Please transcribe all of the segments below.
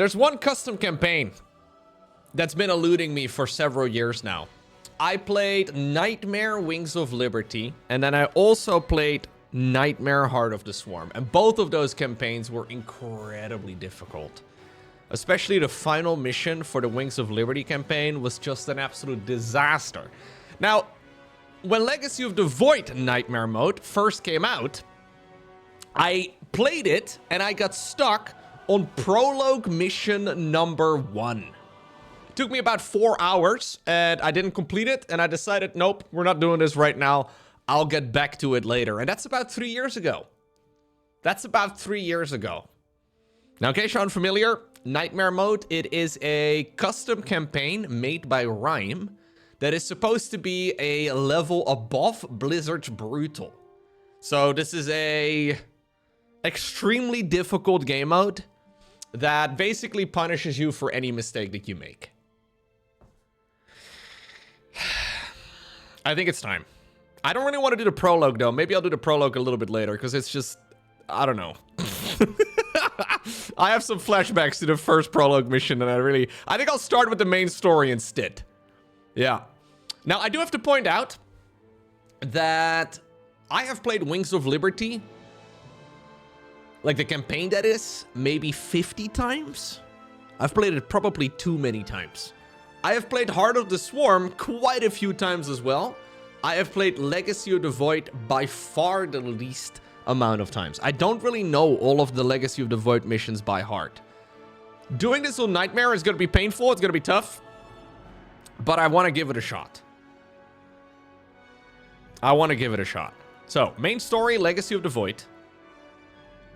There's one custom campaign that's been eluding me for several years now. I played Nightmare Wings of Liberty, and then I also played Nightmare Heart of the Swarm. And both of those campaigns were incredibly difficult. Especially the final mission for the Wings of Liberty campaign was just an absolute disaster. Now, when Legacy of the Void Nightmare mode first came out, I played it and I got stuck on prologue mission number 1. It took me about 4 hours and I didn't complete it, and I decided, nope, we're not doing this right now. I'll get back to it later. And that's about 3 years ago. That's about 3 years ago. Now, in case you're unfamiliar, Nightmare Mode, it is a custom campaign made by Rhyme that is supposed to be a level above Blizzard's Brutal. So this is a extremely difficult game mode that basically punishes you for any mistake that you make. I think it's time. I don't really want to do the prologue though. Maybe I'll do the prologue a little bit later because it's just, I don't know. I have some flashbacks to the first prologue mission, and I think I'll start with the main story instead. Yeah. Now, I do have to point out that I have played Wings of Liberty, like the campaign that is, maybe 50 times. I've played it probably too many times. I have played Heart of the Swarm quite a few times as well. I have played Legacy of the Void by far the least amount of times. I don't really know all of the Legacy of the Void missions by heart. Doing this on Nightmare is going to be painful. It's going to be tough. But I want to give it a shot. I want to give it a shot. So, main story, Legacy of the Void.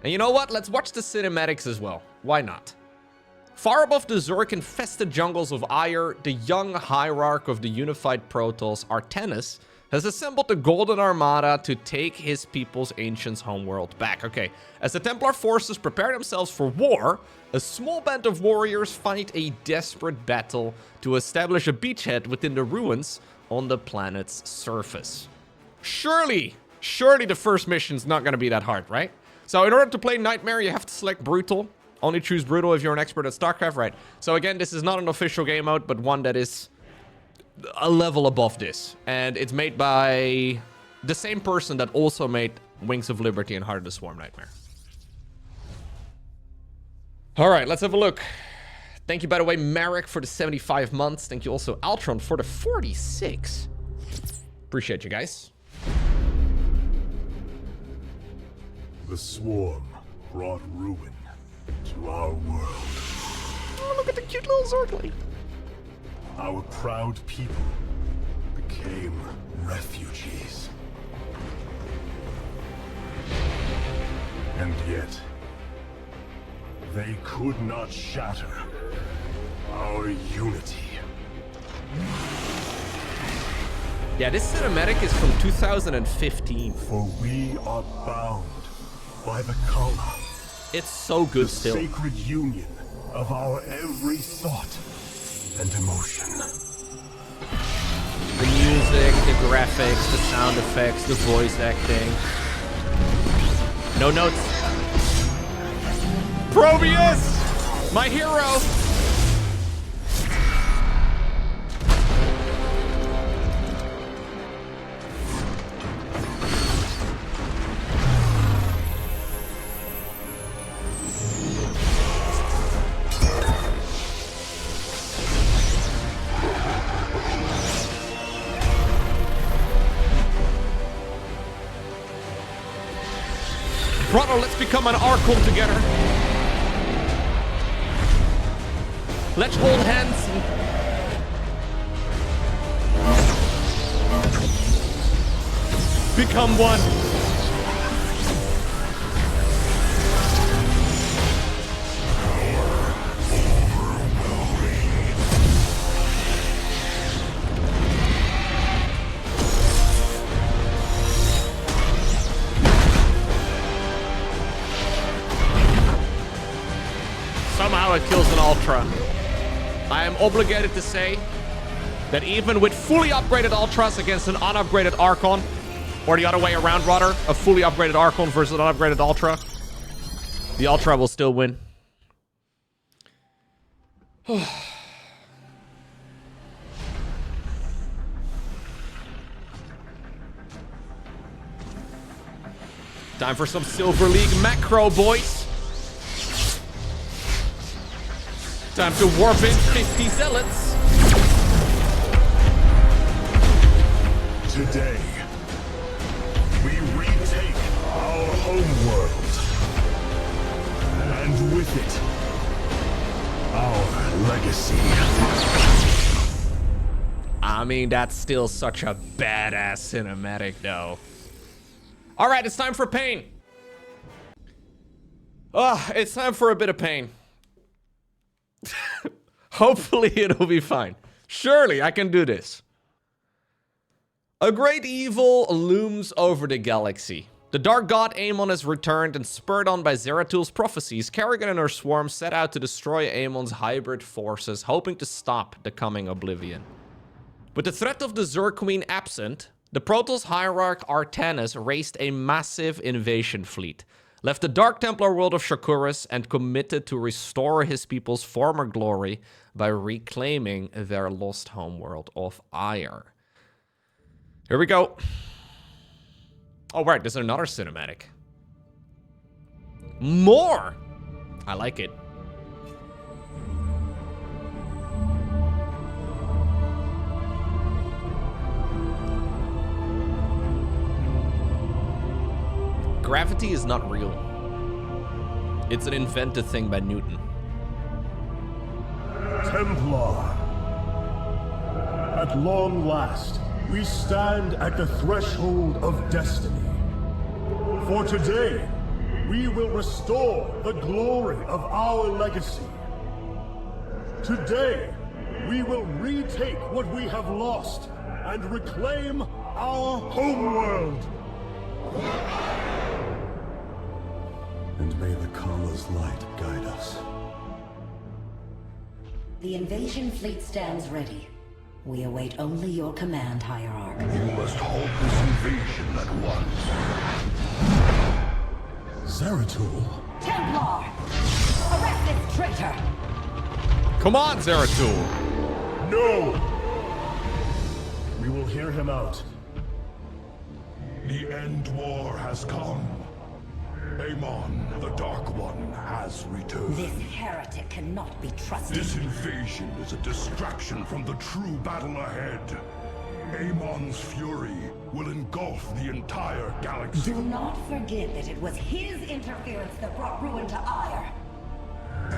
And you know what? Let's watch the cinematics as well. Why not? Far above the Zerg-infested jungles of Aiur, the young hierarch of the unified Protoss, Artanis, has assembled the Golden Armada to take his people's ancient homeworld back. Okay, as the Templar forces prepare themselves for war, a small band of warriors fight a desperate battle to establish a beachhead within the ruins on the planet's surface. Surely the first mission's not going to be that hard, right? So in order to play Nightmare, you have to select Brutal. Only choose Brutal if you're an expert at StarCraft, right? So again, this is not an official game mode, but one that is a level above this. And it's made by the same person that also made Wings of Liberty and Heart of the Swarm Nightmare. All right, let's have a look. Thank you, by the way, Marek, for the 75 months. Thank you also, Altron, for the 46. Appreciate you guys. The Swarm brought ruin to our world. Oh, look at the cute little Zergling. Our proud people became refugees. And yet, they could not shatter our unity. Yeah, this cinematic is from 2015. For we are bound by the Kala. It's so good the still. Sacred union of our every thought and emotion. The music, the graphics, the sound effects, the voice acting. No notes. Probius! My hero! Brother, let's become an Archon together. Let's hold hands and become one. Somehow it kills an Ultra. I am obligated to say that even with fully upgraded Ultras against an unupgraded Archon, or the other way around rather, a fully upgraded Archon versus an unupgraded Ultra, the Ultra will still win. Time for some Silver League macro, boys. Time to warp in 50 zealots. Today, we retake our homeworld. And with it, our legacy. I mean, that's still such a badass cinematic, though. All right, it's time for pain. It's time for a bit of pain. Hopefully it'll be fine. Surely I can do this. A great evil looms over the galaxy. The dark god Aemon has returned, and spurred on by Zerathul's prophecies, Kerrigan and her swarm set out to destroy Aemon's hybrid forces, hoping to stop the coming oblivion. With the threat of the Zerg Queen absent, the Protoss hierarch Artanis raised a massive invasion fleet, left the Dark Templar world of Shakuras, and committed to restore his people's former glory by reclaiming their lost homeworld of Aiur. Here we go. Oh, right, there's another cinematic. More! I like it. Gravity is not real. It's an invented thing by Newton. Templar. At long last, we stand at the threshold of destiny. For today, we will restore the glory of our legacy. Today, we will retake what we have lost and reclaim our homeworld. And may the Kala's light guide us. The invasion fleet stands ready. We await only your command, Hierarch. You must halt this invasion at once. Zeratul? Templar! Arrest this traitor! Come on, Zeratul! No! We will hear him out. The end war has come. Aemon, the Dark One, has returned. This heretic cannot be trusted. This invasion is a distraction from the true battle ahead. Aemon's fury will engulf the entire galaxy. Do not forget that it was his interference that brought ruin to Aiur.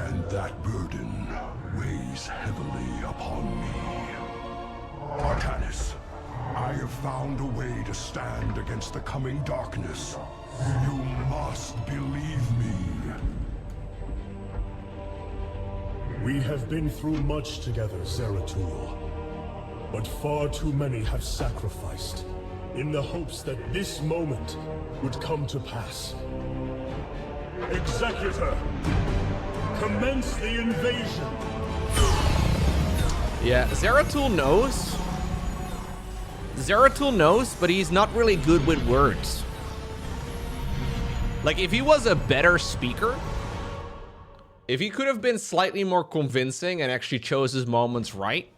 And that burden weighs heavily upon me. Artanis, I have found a way to stand against the coming darkness. You must believe me. We have been through much together, Zeratul. But far too many have sacrificed, in the hopes that this moment would come to pass. Executor, commence the invasion! Yeah, Zeratul knows. Zeratul knows, but he's not really good with words. Like, if he was a better speaker, if he could have been slightly more convincing and actually chose his moments right,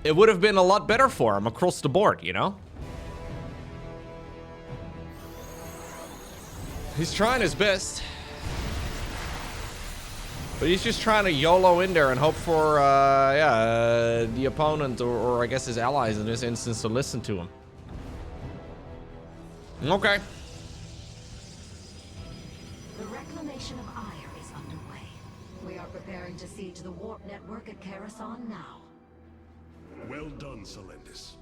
it would have been a lot better for him across the board, you know? He's trying his best. But he's just trying to YOLO in there and hope for, the opponent or I guess his allies in this instance to listen to him. Okay. The reclamation of Aiur is underway. We are preparing to siege the warp network at Coruscant now. Well done, Celendis.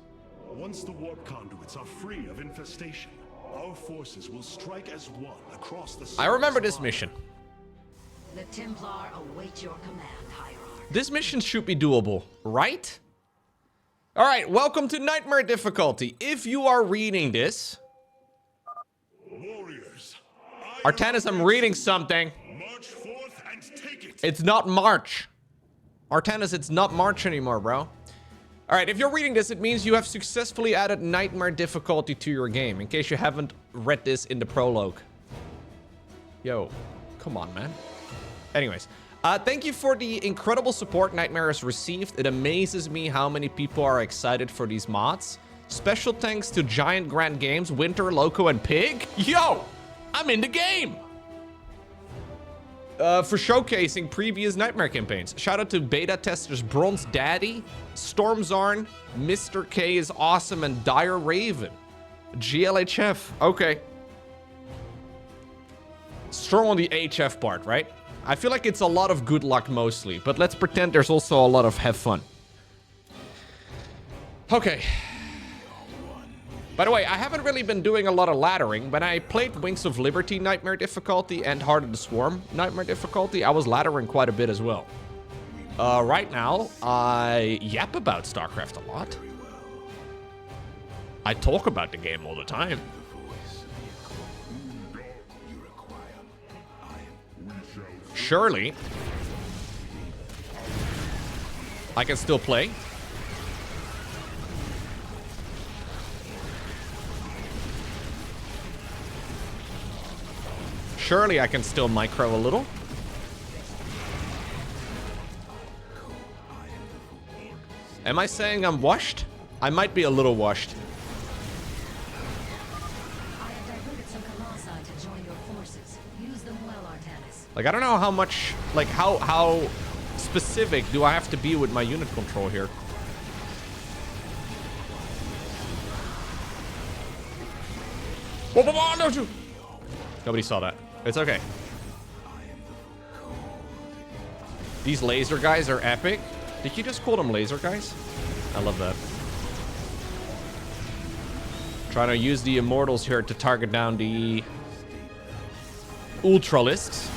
Once the warp conduits are free of infestation, our forces will strike as one across the... I remember this mission. The Templar await your command, Hierarch. This mission should be doable, right? Alright, welcome to Nightmare difficulty. If you are reading this... Warriors, Artanis, I'm reading something. march forth and take it! It's not March. Artanis, it's not March anymore, bro. Alright, if you're reading this, it means you have successfully added Nightmare difficulty to your game, in case you haven't read this in the prologue. Yo, come on, man. Anyways, Thank you for the incredible support Nightmare has received. It amazes me how many people are excited for these mods. Special thanks to Giant Grand Games, Winter, Loco, and Pig. Yo, I'm in the game. For showcasing previous Nightmare campaigns. Shout out to beta testers Bronze Daddy, Stormzarn, Mr. K is awesome, and Dire Raven. GLHF. Okay. Strong on the HF part, right? I feel like it's a lot of good luck mostly, but let's pretend there's also a lot of have fun. Okay. By the way, I haven't really been doing a lot of laddering. When I played Wings of Liberty Nightmare difficulty and Heart of the Swarm Nightmare difficulty, I was laddering quite a bit as well. Right now, I yap about StarCraft a lot. I talk about the game all the time. Surely, I can still play. Surely I can still micro a little. Am I saying I'm washed? I might be a little washed. Like, I don't know how much, like, how specific do I have to be with my unit control here? Whoa, whoa, whoa, don't you? Nobody saw that. It's okay. These laser guys are epic. Did you just call them laser guys? I love that. Trying to use the immortals here to target down the ultralisks.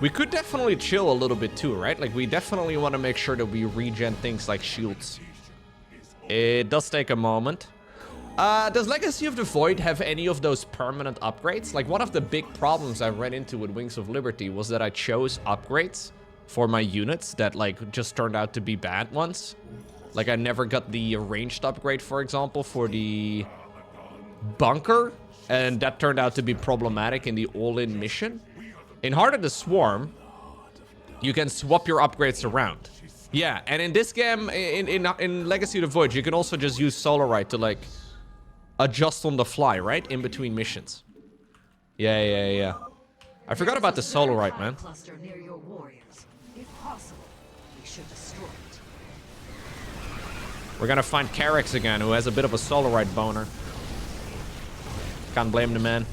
We could definitely chill a little bit too, right? Like, we definitely want to make sure that we regen things like shields. It does take a moment. Does Legacy of the Void have any of those permanent upgrades? Like, one of the big problems I ran into with Wings of Liberty was that I chose upgrades for my units that, like, just turned out to be bad ones. Like, I never got the ranged upgrade, for example, for the bunker, and that turned out to be problematic in the all-in mission. In Heart of the Swarm, you can swap your upgrades around. Yeah, and in this game, in Legacy of the Void, you can also just use Solarite to, like, adjust on the fly, right? In between missions. Yeah. I forgot about the Solarite, man. We're gonna find Carex again, who has a bit of a Solarite boner. Can't blame the man.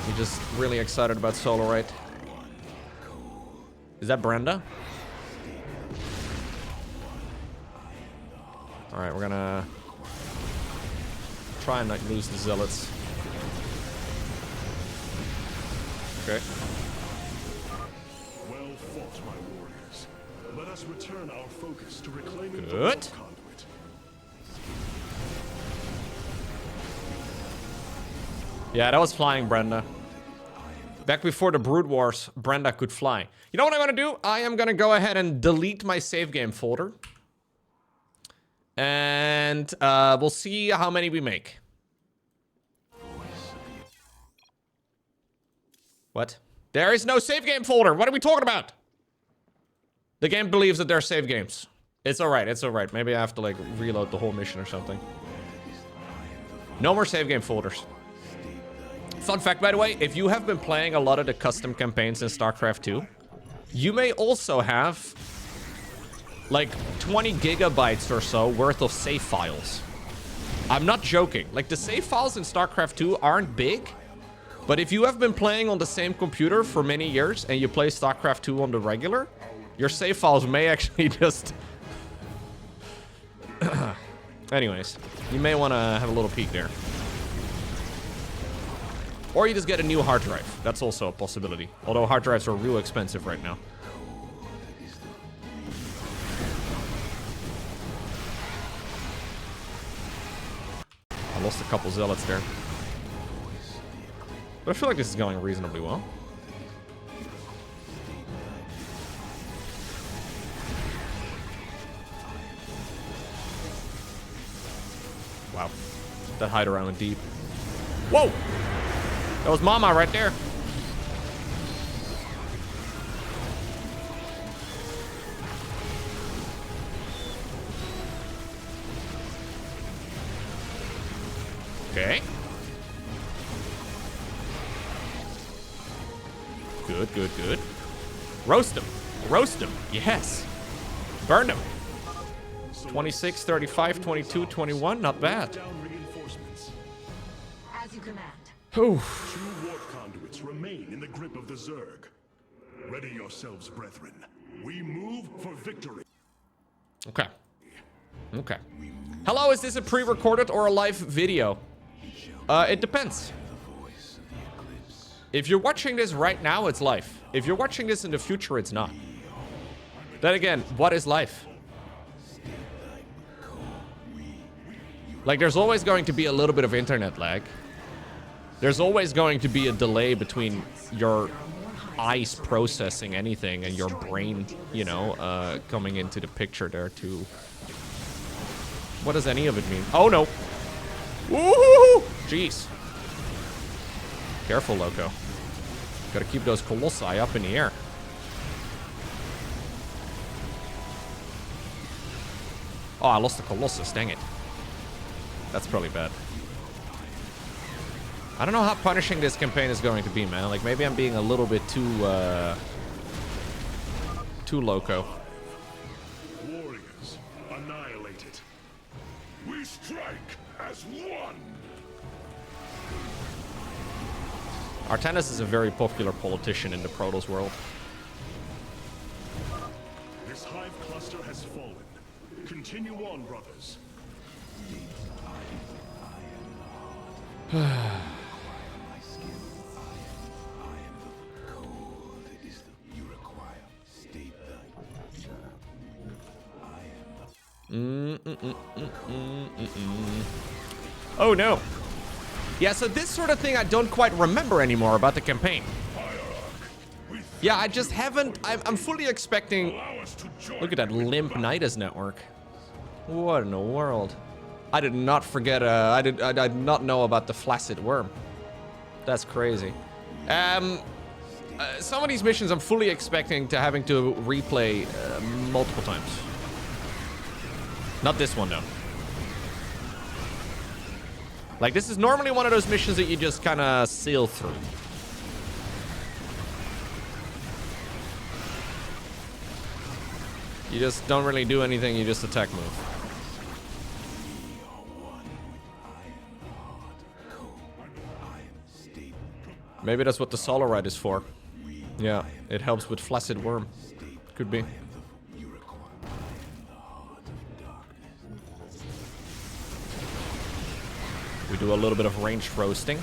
He's just really excited about Solarite. Is that Brenda? Alright, we're gonna try and not lose the zealots. Okay. Well fought, my warriors. Let us return our focus to reclaiming the Good. conduit. Yeah, that was flying, Brenda. Back before the Brood Wars, Brenda could fly. You know what I'm gonna do? I am gonna go ahead and delete my save game folder. And we'll see how many we make. What? There is no save game folder. What are we talking about? The game believes that there are save games. It's alright, it's alright. Maybe I have to, like, reload the whole mission or something. No more save game folders. Fun fact, by the way, if you have been playing a lot of the custom campaigns in StarCraft 2, you may also have like 20 gigabytes or so worth of save files. I'm not joking. Like, the save files in StarCraft 2 aren't big, but if you have been playing on the same computer for many years and you play StarCraft 2 on the regular, your save files may actually just... Anyways, you may want to have a little peek there. Or you just get a new hard drive. That's also a possibility. Although hard drives are real expensive right now. I lost a couple zealots there. But I feel like this is going reasonably well. That Hydra Island deep. Whoa! That was Mama right there. Okay. Good, good, good. Roast him. Roast him. Yes. Burn him. 26, 35, 22, 21. Not bad. As you command. Two warp conduits remain in the grip of the Zerg. Ready yourselves, brethren. We move for victory. Okay. Okay. Hello, is this a pre-recorded or a live video? It depends. If you're watching this right now, it's live. If you're watching this in the future, it's not. Then again, what is live? Like, there's always going to be a little bit of internet lag. There's always going to be a delay between your eyes processing anything and your brain, you know, coming into the picture there too. What does any of it mean? Oh, no. Woohoo! Jeez. Careful, Loco. Gotta keep those colossi up in the air. Oh, I lost the Colossus, dang it. That's probably bad. I don't know how punishing this campaign is going to be, man. Like, maybe I'm being a little bit too Loco. Warriors, annihilated. We strike as one. Artanis is a very popular politician in the Protoss world. This hive cluster has fallen. Continue on, brothers. Oh no. Yeah, so this sort of thing I don't quite remember anymore about the campaign. Yeah, I just haven't. I'm fully expecting. Look at that limp Nidus network. What in the world? I did not forget. I did not know about the flaccid worm. That's crazy. Some of these missions I'm fully expecting to having to replay multiple times. Not this one though. Like, this is normally one of those missions that you just kind of sail through. You just don't really do anything, you just attack move. Maybe that's what the Solarite is for. Yeah, it helps with Flaccid Worm. Could be. We do a little bit of ranged roasting.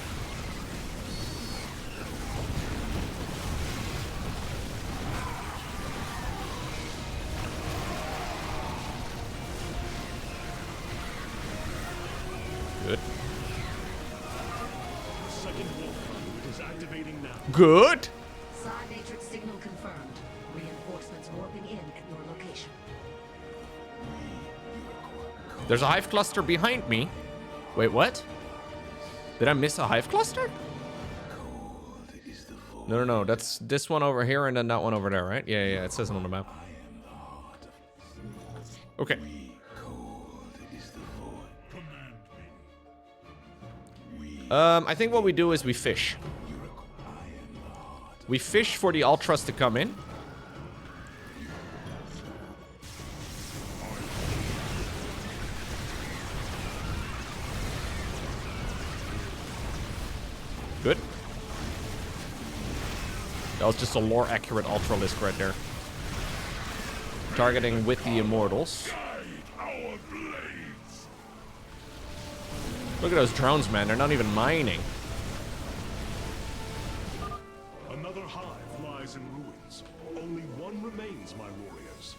Good. Good. Psi matrix signal confirmed. Reinforcements warping in at your location. There's a hive cluster behind me. Wait, what? Did I miss a hive cluster? No. That's this one over here and then that one over there, right? Yeah. It says it on the map. Okay. I think what we do is we fish. We fish for the Ultras to come in. Good. That was just a lore-accurate Ultralisk right there. Targeting with the Immortals. Look at those drones, man. They're not even mining. Another hive lies in ruins. Only one remains, my warriors.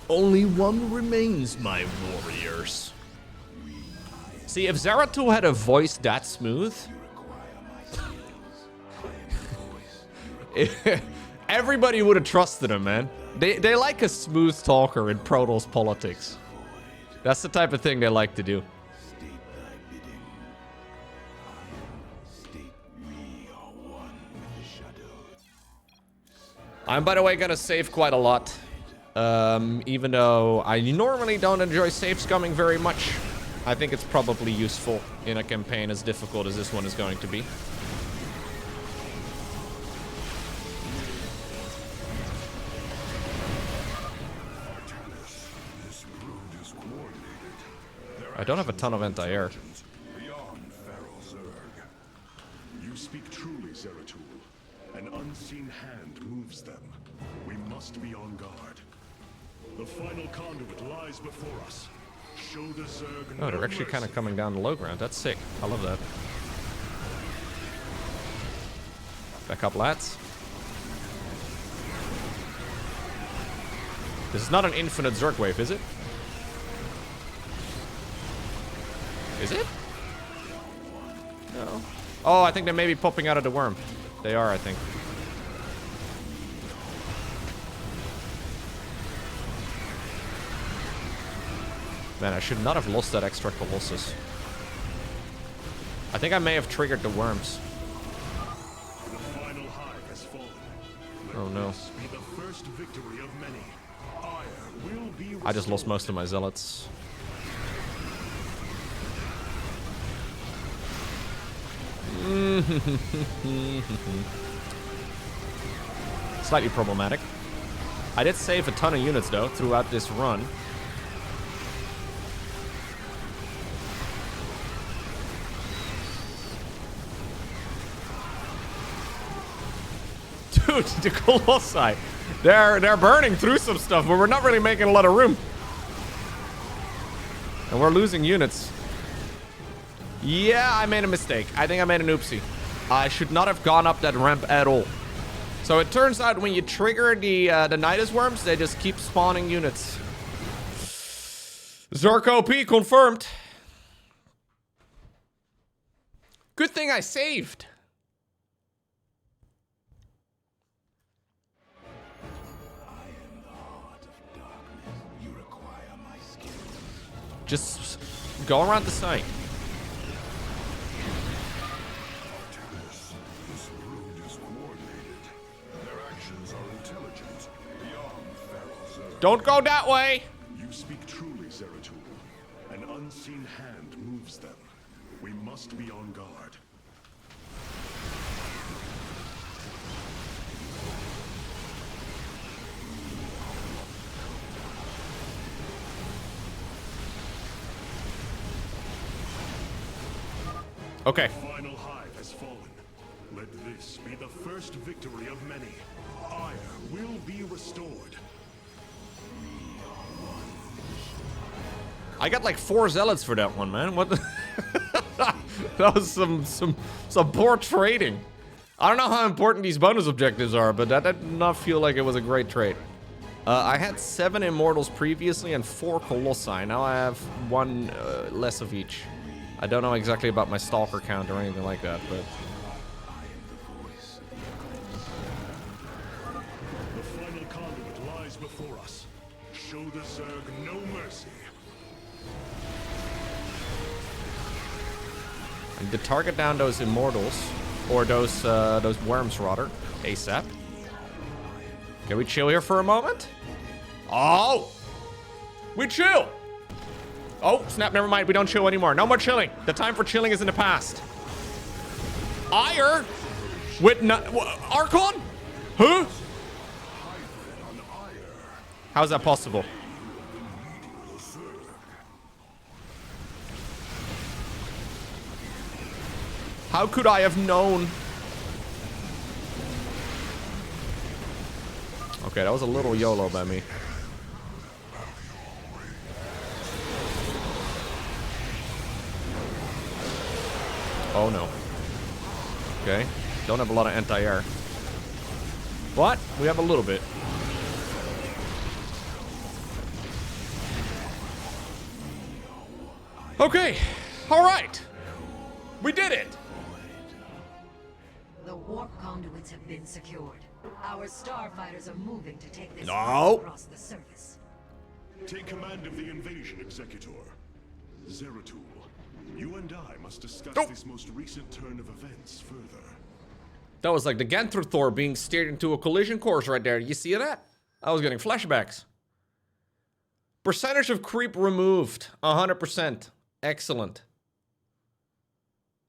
Only one remains, my warriors. See, if Zeratul had a voice that smooth... everybody would have trusted him, man. They like a smooth talker in Protoss politics. That's the type of thing they like to do. I'm, by the way, gonna save quite a lot. Even though I normally don't enjoy save scumming very much. I think it's probably useful in a campaign as difficult as this one is going to be. I don't have a ton of anti-air. You speak truly, Zeratul. An unseen hand moves them. We must be on guard. The final conduit lies before us. Show the Zerg Oh, they're actually kind of coming down the low ground. That's sick. I love that. Back up, lads. This is not an infinite Zerg wave, is it? Is it? No. Oh, I think they may be popping out of the worm. They are, I think. Man, I should not have lost that extra Colossus. I think I may have triggered the worms. The final hive has fallen. Oh no. Be the first victory of many. Aiur will be I just lost most of my zealots. Slightly problematic. I did save a ton of units though throughout this run. Dude, the Colossi. They're burning through some stuff, but we're not really making a lot of room. And we're losing units. Yeah, I made a mistake. I think I made an oopsie. I should not have gone up that ramp at all. So it turns out when you trigger the Nidus worms, they just keep spawning units. Zerg OP confirmed. Good thing I saved. Just go around the site. Don't go that way. You speak truly, Zeratul. An unseen hand moves them. We must be on guard. Okay. The final hive has fallen. Let this be the first victory of many. Aiur will be restored. I got like 4 zealots for that one, man. What the that was some poor trading. I don't know how important these bonus objectives are, but that did not feel like it was a great trade. I had 7 immortals previously and 4 colossi. Now I have 1 less of each. I don't know exactly about my stalker count or anything like that, but The final conduit lies before us. Show the Zerg no mercy. I need to target down those immortals, or those worms rather, ASAP. Can we chill here for a moment? Oh, we chill. Oh, snap, never mind. We don't chill anymore. No more chilling. The time for chilling is in the past. Aiur? With Archon? Huh? How's that possible? How could I have known? Okay, that was a little YOLO by me. Oh no. Okay. Don't have a lot of anti-air. But we have a little bit. Okay. All right. We did it. The warp conduits have been secured. Our starfighters are moving to take this No. across the surface. Take command of the invasion, Executor. Zeratul, you and I must discuss Nope. this most recent turn of events further. That was like the Ganther Thor being steered into a collision course right there. You see that? I was getting flashbacks. Percentage of creep removed. 100%. Excellent.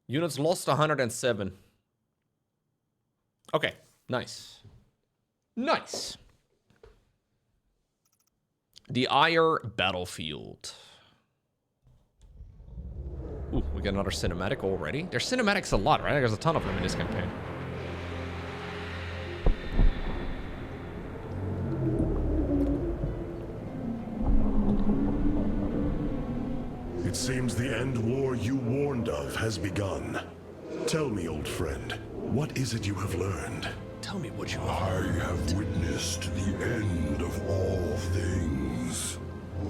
Units lost 107. Okay. Nice. Nice. The Aiur battlefield. Ooh, we got another cinematic already. There's cinematics a lot, right? There's a ton of them in this campaign. It seems the end war you warned of has begun. Tell me, old friend, what is it you have learned? Tell me what you I have witnessed the end of all things.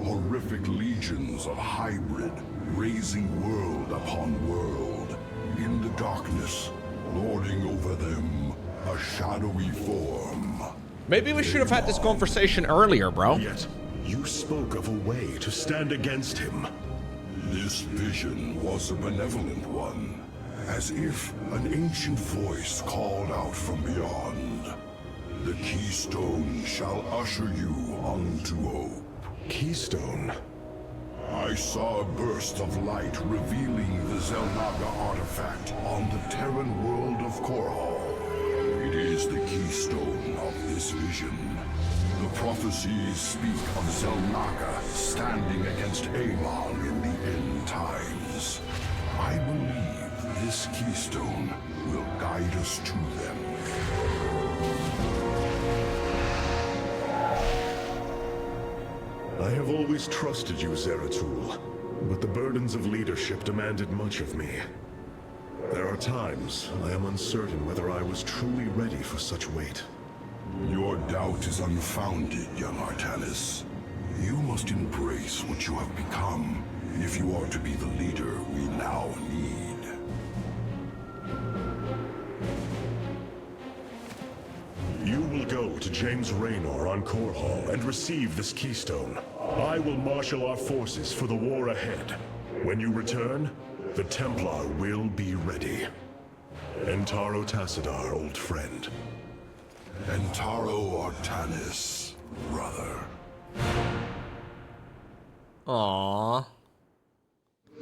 Horrific legions of hybrid, raising world upon world. In the darkness, lording over them, a shadowy form. Maybe we should have had this conversation earlier, bro. Yet, you spoke of a way to stand against him. This vision was a benevolent one, as if an ancient voice called out from beyond. The keystone shall usher you unto hope. Keystone? I saw a burst of light revealing the Xel'Naga artifact on the Terran world of Korhal. It is the keystone of this vision. The prophecies speak of Xel'Naga standing against Amon in the end times. I believe this keystone will guide us to them. I have always trusted you, Zeratul, but the burdens of leadership demanded much of me. There are times I am uncertain whether I was truly ready for such weight. Your doubt is unfounded, young Artanis. You must embrace what you have become, if you are to be the leader we now need. You will go to James Raynor on Korhal and receive this keystone. I will marshal our forces for the war ahead. When you return, the Templar will be ready. Entaro Tassadar, old friend. Entaro Artanis, brother. Aww.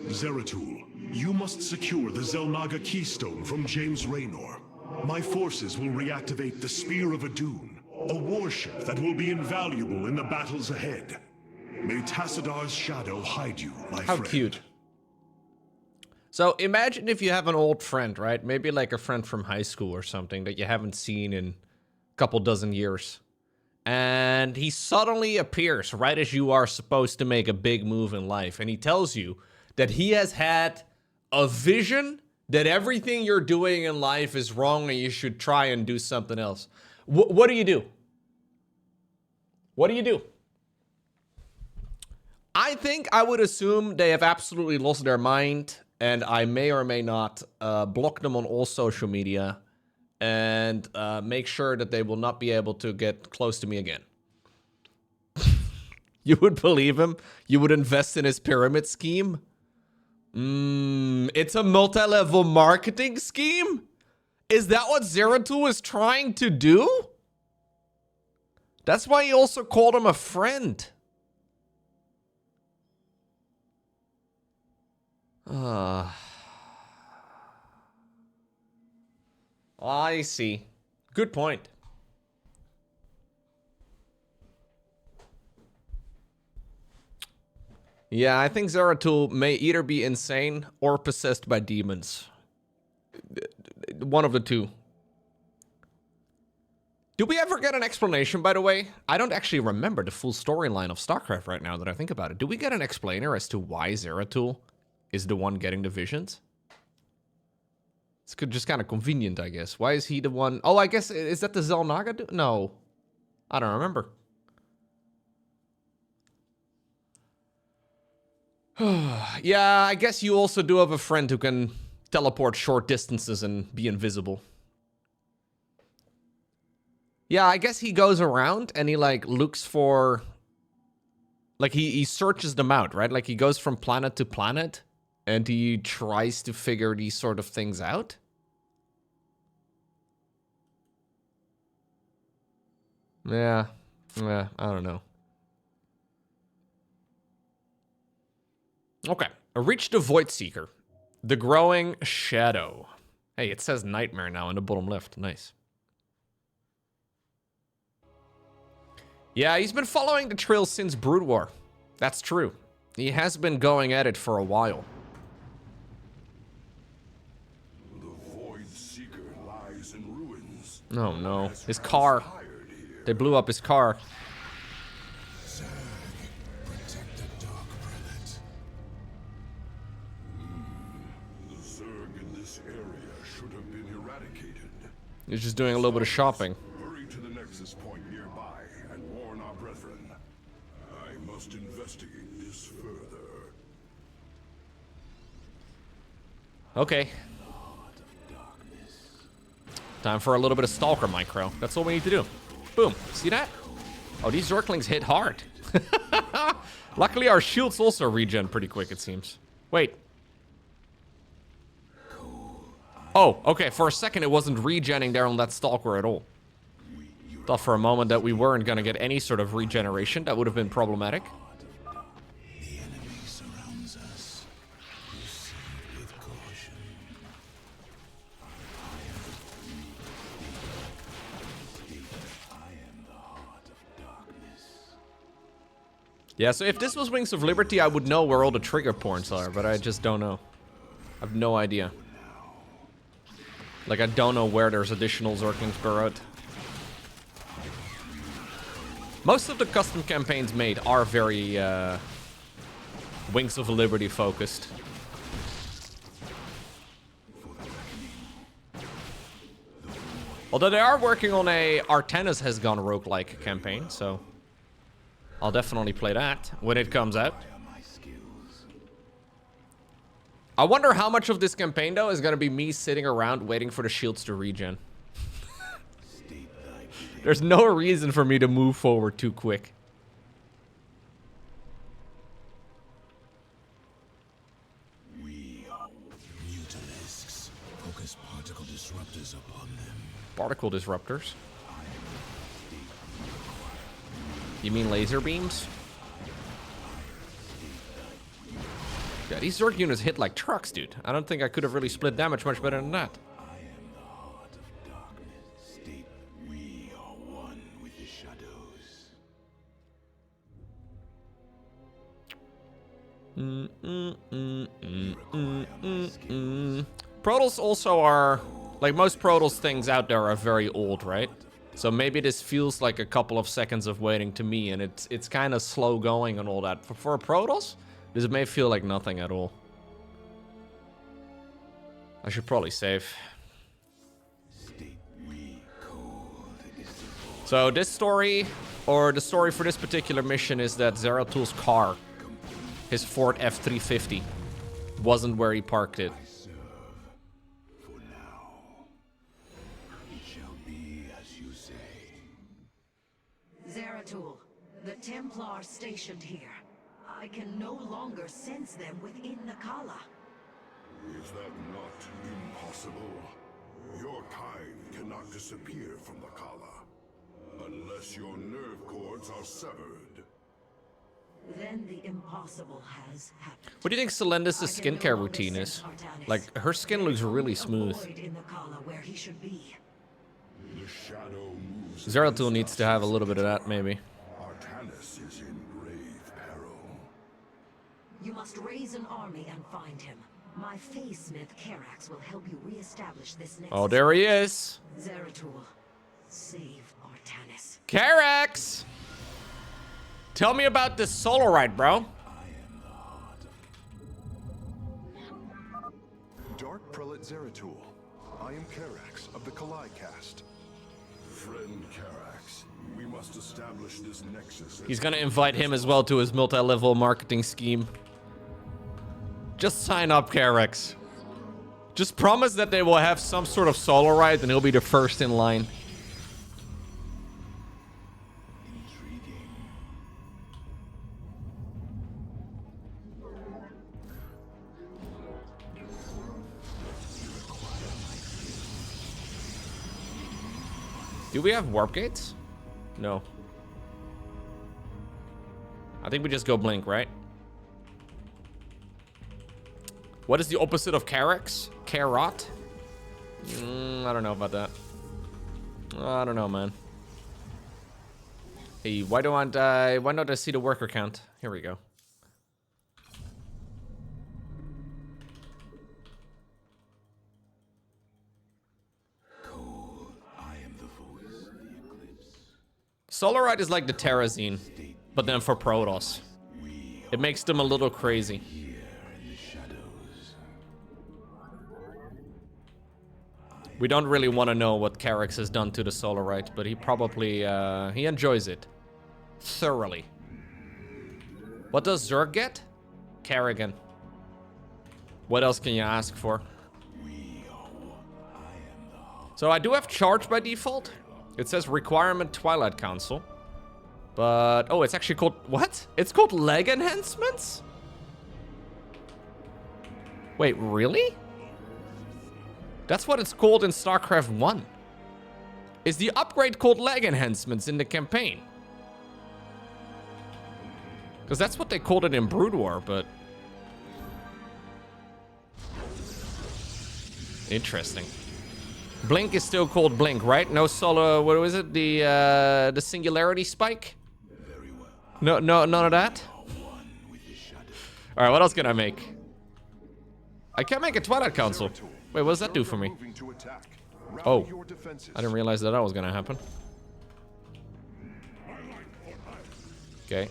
Zeratul, you must secure the Xel'Naga keystone from James Raynor. My forces will reactivate the Spear of Adun, a warship that will be invaluable in the battles ahead. May Tassadar's shadow hide you, my friend. How cute. So imagine if you have an old friend, right? Maybe like a friend from high school or something that you haven't seen in a couple dozen years. And he suddenly appears right as you are supposed to make a big move in life. And he tells you that he has had a vision that everything you're doing in life is wrong and you should try and do something else. What do you do? What do you do? I think I would assume they have absolutely lost their mind, and I may or may not block them on all social media and make sure that they will not be able to get close to me again. You would believe him? You would invest in his pyramid scheme? It's a multi-level marketing scheme? Is that what Zeratul is trying to do? That's why he also called him a friend. I see. Good point. Yeah, I think Zeratul may either be insane or possessed by demons. One of the two. Do we ever get an explanation, by the way? I don't actually remember the full storyline of StarCraft right now that I think about it. Do we get an explainer as to why Zeratul is the one getting the visions? It's just kind of convenient, I guess. Why is he the one? Oh, I guess, is that the Xel'Naga? No. I don't remember. Yeah, I guess you also do have a friend who can teleport short distances and be invisible. Yeah, I guess he goes around and he, like, looks for... Like, he searches them out, right? Like, he goes from planet to planet and he tries to figure these sort of things out. Yeah, I don't know. Okay, reach the Void Seeker. The Growing Shadow. Hey, it says Nightmare now in the bottom left. Nice. Yeah, he's been following the trail since Brood War. That's true. He has been going at it for a while. The Void Seeker lies in ruins. Oh no, his car. They blew up his car. Protect the Dark Prelate. The Zerg in this area should have been eradicated. He's just doing a little bit of shopping. Hurry to the Nexus Point nearby and warn our brethren. I must investigate this further. Okay. Time for a little bit of Stalker micro. That's all we need to do. Boom. See that? Oh, these Zerglings hit hard. Luckily, our shields also regen pretty quick, it seems. Wait. Oh, okay. For a second, it wasn't regenning there on that Stalker at all. Thought for a moment that we weren't going to get any sort of regeneration. That would have been problematic. The enemy surrounds us. Proceed with caution. I am the heart of darkness. Yeah, so if this was Wings of Liberty, I would know where all the trigger points are, but I just don't know. I have no idea. Like, I don't know where there's additional Zerglings burrowed. Most of the custom campaigns made are very Wings of Liberty focused. Although they are working on a Artanis has gone roguelike campaign, so I'll definitely play that when it comes out. I wonder how much of this campaign, though, is going to be me sitting around waiting for the shields to regen. There's no reason for me to move forward too quick. We are mutalisks. Focus particle disruptors upon them. Particle disruptors? You mean laser beams? Yeah, these Zerg units hit like trucks, dude. I don't think I could have really split damage much better than that. I am the heart of darkness. State we are one with the shadows. Protals also are, like most Protals things out there are very old, right? So maybe this feels like a couple of seconds of waiting to me, and it's kind of slow going and all that. For Protals, this may feel like nothing at all. I should probably save. So this story, or the story for this particular mission, is that Zerathul's car, his Ford F-350, wasn't where he parked it. For now, it shall be as you say. Zeratul, the Templar stationed here. I can no longer sense them within the Kala. Is that not impossible? Your kind cannot disappear from the Kala, unless your nerve cords are severed. Then the impossible has happened. What do you think Celendis' skincare routine is? Like, her skin looks really smooth. In the Kala where he should be. The shadow moves. Zeratul needs to have a little bit of that, maybe. Artanis is in grave peril. You must raise an army and find him. My face smith Karax will help you reestablish this next. Oh, there he is. Zeratul, save Artanis. Karax! Tell me about this solo ride, bro. Dark Prelate Zeratul. I am Karax of the Kalai Caste. Friend Karax, we must establish this nexus. He's gonna invite him as well to his multi-level marketing scheme. Just sign up, Karax. Just promise that they will have some sort of solo ride and he'll be the first in line. Do we have warp gates? No. I think we just go blink, right? What is the opposite of Carex? Carrot? I don't know about that. I don't know, man. Hey, why don't I see the worker count? Here we go. Solarite is like the Terrazine, but then for Protoss. It makes them a little crazy. We don't really want to know what Carex has done to the Solarite, but he probably, he enjoys it. Thoroughly. What does Zerg get? Kerrigan. What else can you ask for? So I do have charge by default. It says requirement Twilight Council. But, oh, it's actually called, what? It's called leg enhancements? Wait, really? That's what it's called in StarCraft 1. Is the upgrade called leg enhancements in the campaign? Because that's what they called it in Brood War, but... Interesting. Blink is still called Blink, right? No solo, what was it? The Singularity Spike? No, none of that? Alright, what else can I make? I can't make a Twilight Council. Wait, what does that do for me? Oh, I didn't realize that was gonna happen. Okay.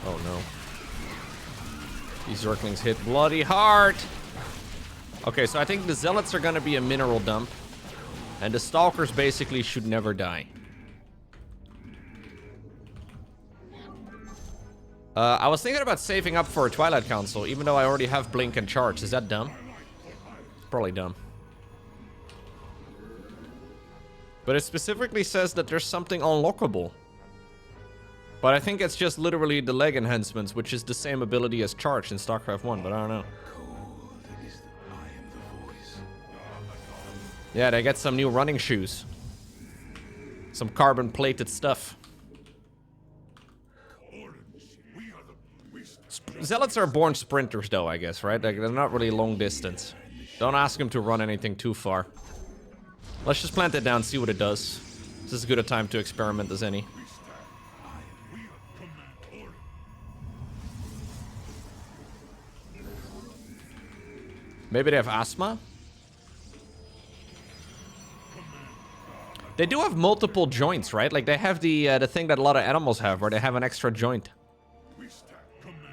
Oh no. These Zerglings hit bloody hard. Okay, so I think the Zealots are gonna be a mineral dump. And the Stalkers basically should never die. I was thinking about saving up for a Twilight Council, even though I already have Blink and Charge. Is that dumb? Probably dumb. But it specifically says that there's something unlockable. But I think it's just literally the leg enhancements, which is the same ability as Charge in StarCraft 1, but I don't know. Yeah, they get some new running shoes. Some carbon-plated stuff. Zealots are born sprinters, though, I guess, right? They're not really long distance. Don't ask them to run anything too far. Let's just plant it down, see what it does. This is as good a time to experiment as any. Maybe they have asthma? They do have multiple joints, right? Like, they have the thing that a lot of animals have, where they have an extra joint.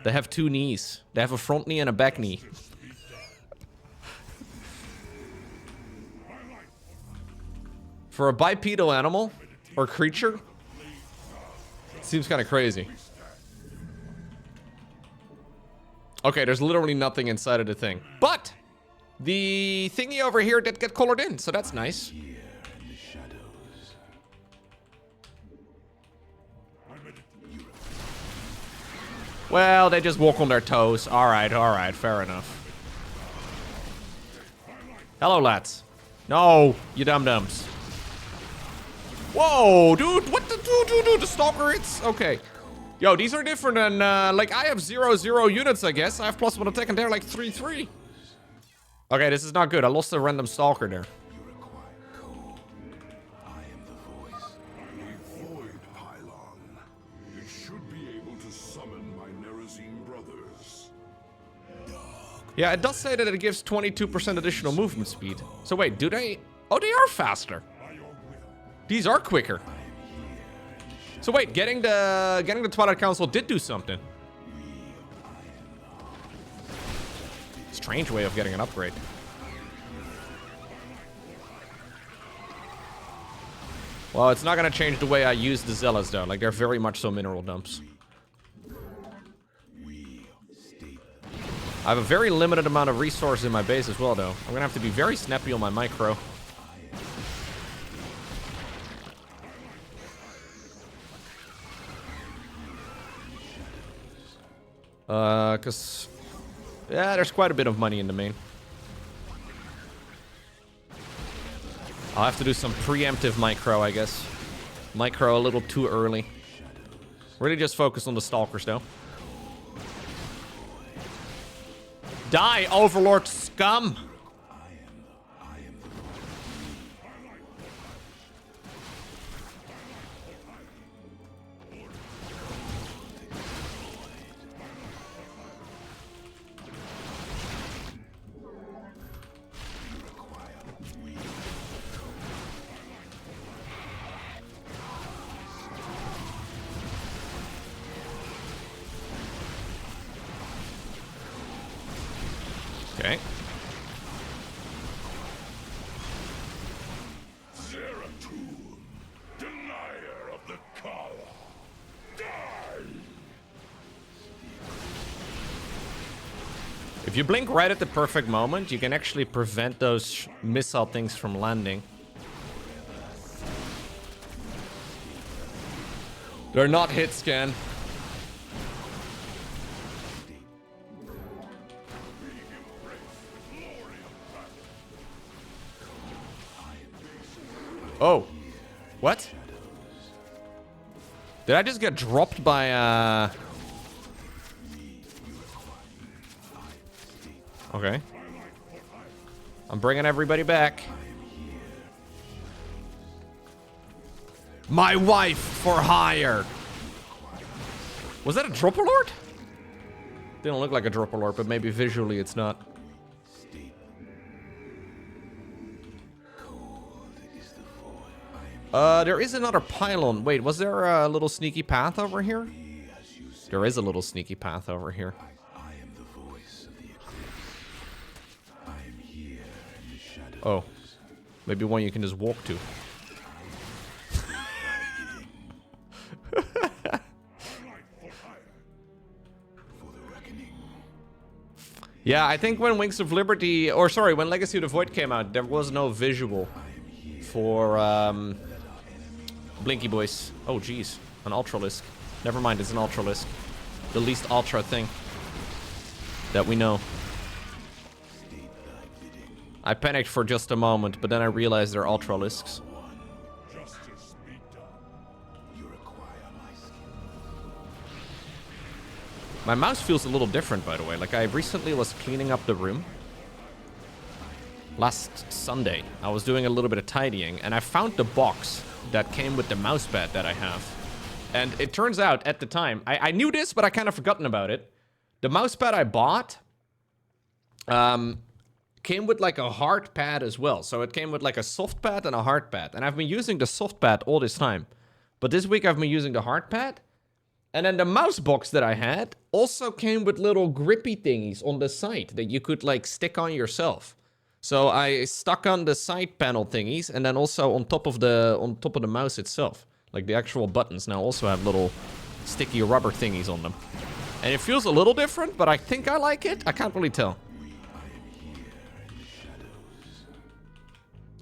They have two knees. They have a front knee and a back knee. For a bipedal animal or creature, it seems kind of crazy. Okay, there's literally nothing inside of the thing. But the thingy over here did get colored in, so that's nice. Well, they just walk on their toes. Alright, fair enough. Hello, lads. No, you dum-dums. Whoa, dude, what the dude, the Stalker hits? Okay. Yo, these are different than, like, I have 0-0 units, I guess. I have +1 attack, and they're like 3-3. Okay, this is not good. I lost a random Stalker there. Yeah, it does say that it gives 22% additional movement speed. So wait, do they? Oh, they are faster. These are quicker. So wait, getting the Twilight Council did do something. Strange way of getting an upgrade. Well, it's not gonna change the way I use the Zealots though. Like, they're very much so mineral dumps. I have a very limited amount of resources in my base as well, though. I'm gonna have to be very snappy on my micro. Cause... yeah, there's quite a bit of money in the main. I'll have to do some preemptive micro, I guess. Micro a little too early. Really just focus on the stalkers, though. Die, Overlord scum! Okay. Zeratul, denier of the Kala. Die! If you blink right at the perfect moment, you can actually prevent those missile things from landing. They're not hit scan. Oh. What? Did I just get dropped by, Okay. I'm bringing everybody back. My wife for hire. Was that a Dropper Lord? Didn't look like a Dropper Lord, but maybe visually it's not. There is another pylon. Wait, was there a little sneaky path over here? There is a little sneaky path over here. Oh. Maybe one you can just walk to. Yeah, I think when Wings of Liberty, or sorry, when Legacy of the Void came out, there was no visual for Blinky Boys. Oh, jeez. An Ultralisk. Never mind, it's an Ultralisk. The least Ultra thing that we know. I panicked for just a moment, but then I realized they're Ultralisks. My mouse feels a little different, by the way. Like, I recently was cleaning up the room. Last Sunday, I was doing a little bit of tidying, and I found the box that came with the mousepad that I have. And it turns out, at the time, I knew this, but I kind of forgotten about it. The mousepad I bought came with, like, a hard pad as well. So it came with, like, a soft pad and a hard pad. And I've been using the soft pad all this time. But this week, I've been using the hard pad. And then the mouse box that I had also came with little grippy thingies on the side that you could, like, stick on yourself. So I stuck on the side panel thingies, and then also on top of the mouse itself. Like, the actual buttons now also have little sticky rubber thingies on them. And it feels a little different, but I think I like it. I can't really tell.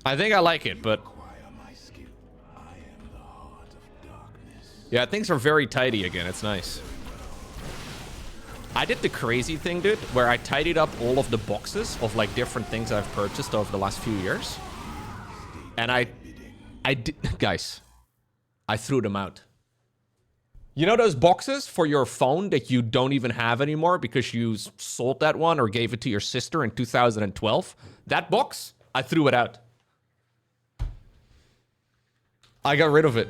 I think I like it, but yeah, things are very tidy again. It's nice. I did the crazy thing, dude, where I tidied up all of the boxes of, like, different things I've purchased over the last few years. And I did, guys, I threw them out. You know those boxes for your phone that you don't even have anymore because you sold that one or gave it to your sister in 2012? That box, I threw it out. I got rid of it.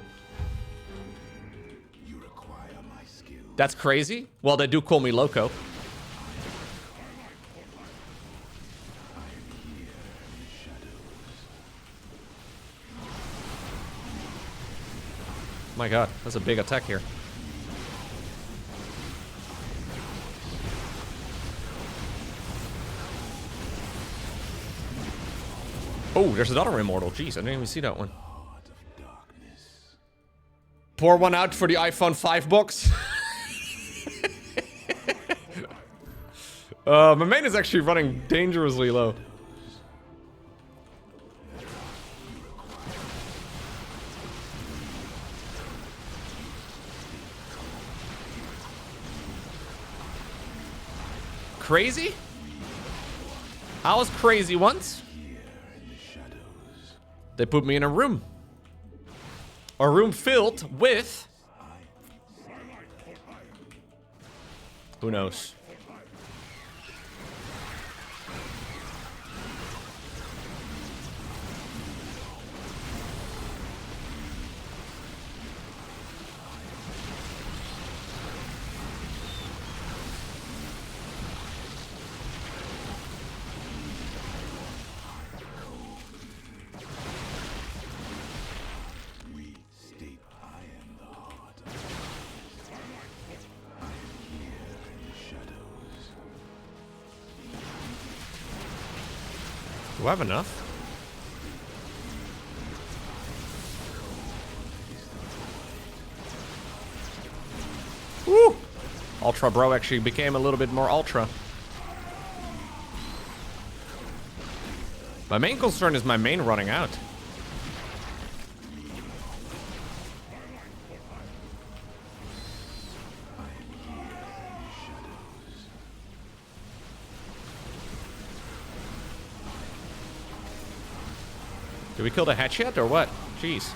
That's crazy. Well, they do call me loco. My god, that's a big attack here. Oh, there's another immortal. Jeez, I didn't even see that one. Pour one out for the iPhone 5 box. My main is actually running dangerously low. Crazy? I was crazy once. They put me in a room. A room filled with... Who knows? Do I have enough? Woo! Ultra Bro actually became a little bit more ultra. My main concern is my main running out. Did we kill the hatch yet, or what? Jeez.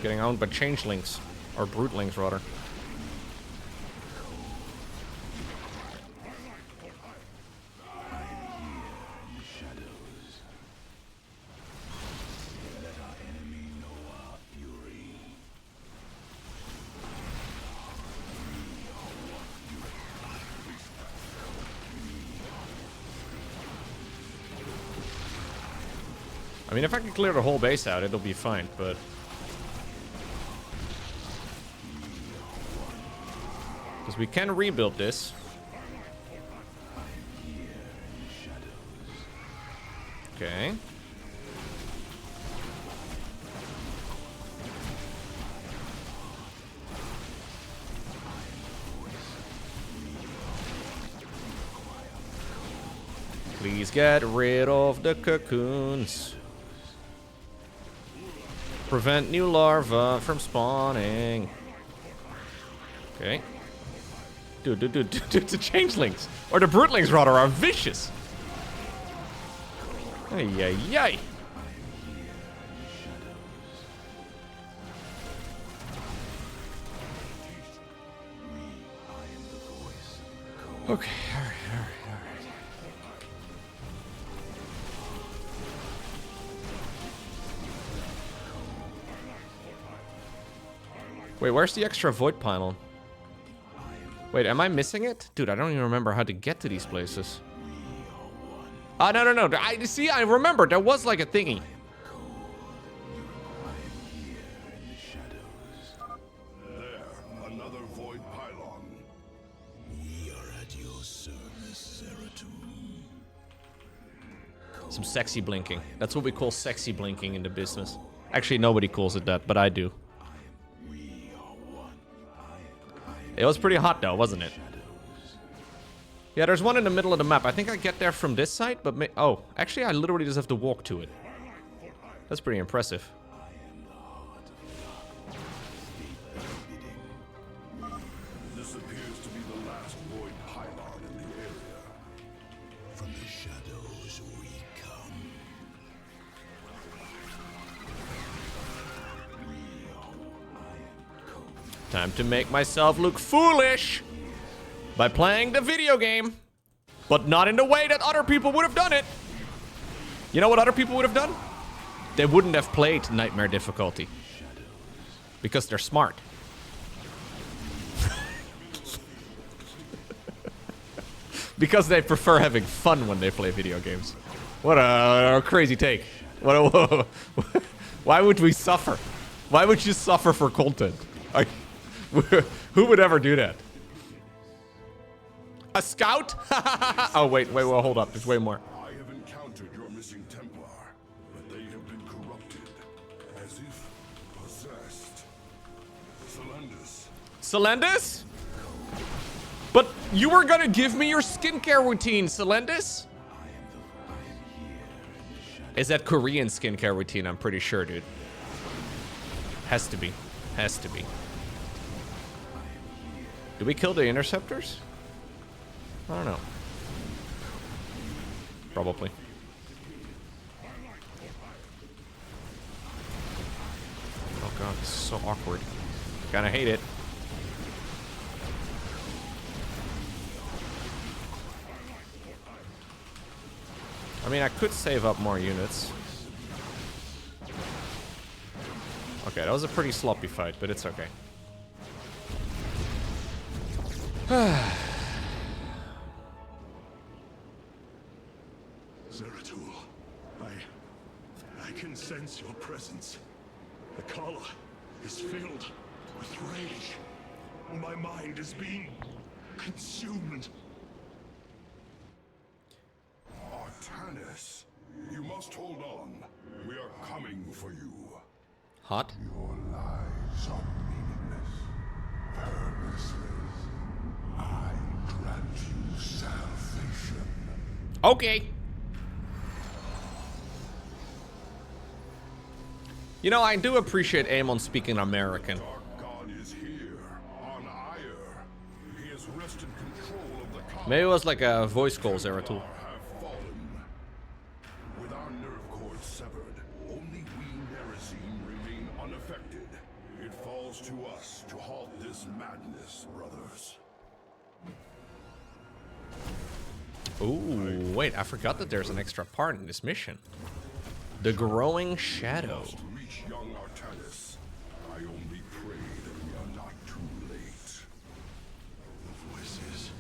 Getting owned by changelings. Or brutelings, rather. I mean, if I can clear the whole base out, it'll be fine, but... Because we can rebuild this. Okay. Please get rid of the cocoons. Prevent new larvae from spawning. Okay. Dude, the changelings, or the brutelings rather, are vicious. Ay, ay, ay. Okay, alright. Wait, where's the extra void pylon? Wait, am I missing it? Dude, I don't even remember how to get to these places. Ah, no. I remember. There was like a thingy. There, another void pylon. We are at your service, Zeratul. Some sexy blinking. That's what we call sexy blinking in the business. Actually, nobody calls it that, but I do. It was pretty hot though, wasn't it? Yeah, there's one in the middle of the map. I think I get there from this side, but oh, actually I literally just have to walk to it. That's pretty impressive. This appears to be the last void pylon in the area. From the shadows we come. Time to make myself look foolish by playing the video game, but not in the way that other people would have done it. You know what other people would have done? They wouldn't have played Nightmare difficulty because they're smart. Because they prefer having fun when they play video games. What a crazy take. Why would we suffer? Why would you suffer for content? Who would ever do that? A scout? Oh, wait, hold up. There's way more. I have encountered your missing Templar, but they have been corrupted, as if possessed. Selendis? But you were gonna give me your skincare routine, Selendis? Is that Korean skincare routine? I'm pretty sure, dude. Has to be. Has to be. Do we kill the interceptors? I don't know. Probably. Oh god, this is so awkward. Kinda hate it. I mean, I could save up more units. Okay, that was a pretty sloppy fight, but it's okay. Zeratul, I can sense your presence. The Kala is filled with rage. My mind is being consumed. Artanis, you must hold on. We are coming for you. Hot? Your lives are meaningless, purposeless. I grant you salvation. Okay. You know, I do appreciate Aemon speaking American. Dark God is here, on Aiur. He has wrested control of the Kala. Maybe it was like a voice call, Zeratul. Have fallen. With our nerve cords severed, only we Nerazim remain unaffected. It falls to us to halt this madness, brothers. Ooh, wait, I forgot that there's an extra part in this mission. The Growing Shadow. Must reach young Artanis. I only pray that we are not too late. The voices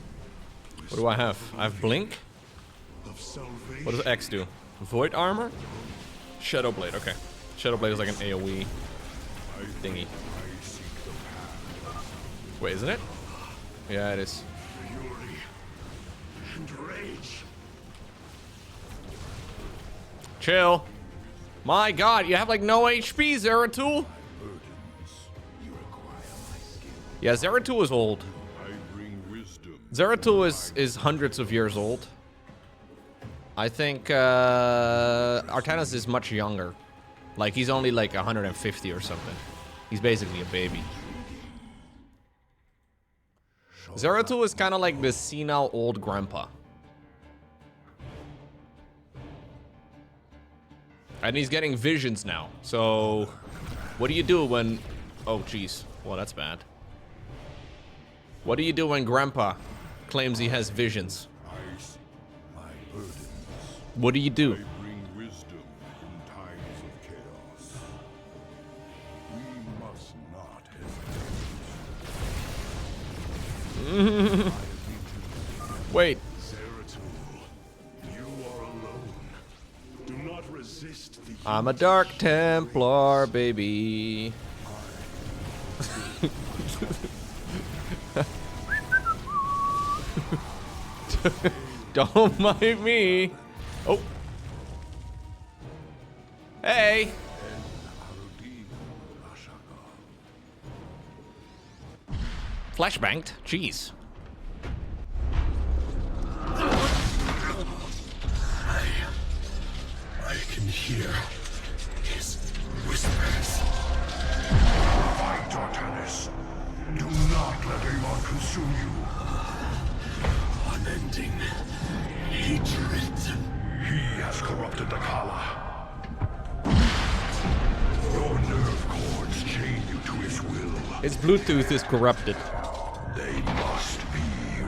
What do I have? I have Blink. of salvation. What does X do? Void Armor? Shadow Blade, okay. Shadow Blade is like an AoE thingy. Wait, isn't it? Yeah, it is. Fury and rage. Chill. My god, you have like no HP, Zeratul. Yeah, Zeratul is old. I bring wisdom. Zeratul is hundreds of years old. I think Artanis is much younger. Like, he's only like 150 or something. He's basically a baby. Zeratul is kind of like the senile old grandpa. And he's getting visions now. So, what do you do when... Oh, jeez. Well, that's bad. What do you do when grandpa claims he has visions? Ice, my burdens. What do you do? I bring wisdom in times of chaos. We must not hesitate. Wait. Zeratul, you are alone. Do not resist the I'm a Dark Templar, baby. Don't mind me. Oh. Hey. Flashbanged? Jeez. I can hear his whispers. Fight, Artanis. Do not let Aiur consume you. Unending hatred. He has corrupted the Kala. Your nerve cords chain you to his will. His Bluetooth is corrupted. They must be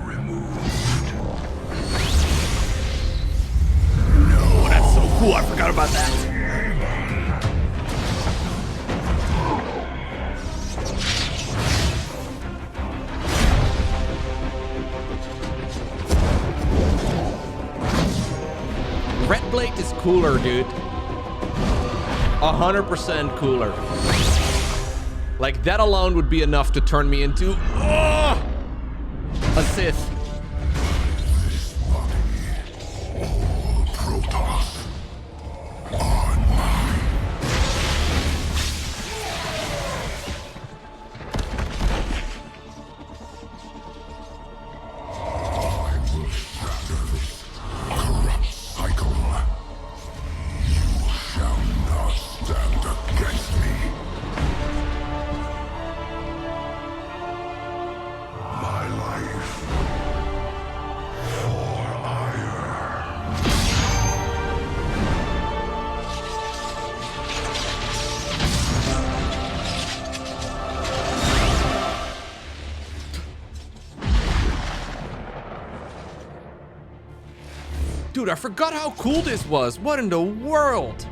removed. Oh, that's so cool. I forgot about that. Red Blade is cooler, dude. 100% cooler. Like, that alone would be enough to turn me into a Sith. Protoss are mine. I will shatter this corrupt cycle. You shall not stand against me. My Dude, I forgot how cool this was. What in the world?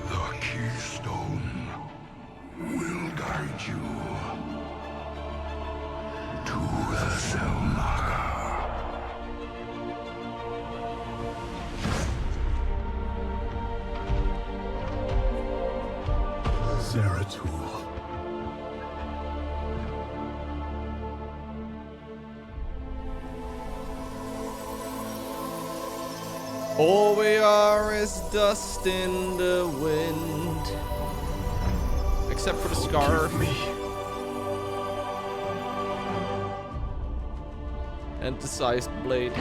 The keystone will guide you to the Zelnaga. Zeratul. All we are is dust in the wind. Except for the scarf. And the sized blade.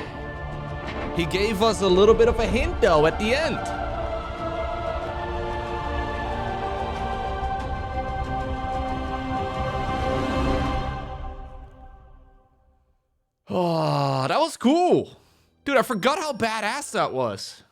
He gave us a little bit of a hint though at the end. Oh, that was cool. Dude, I forgot how badass that was.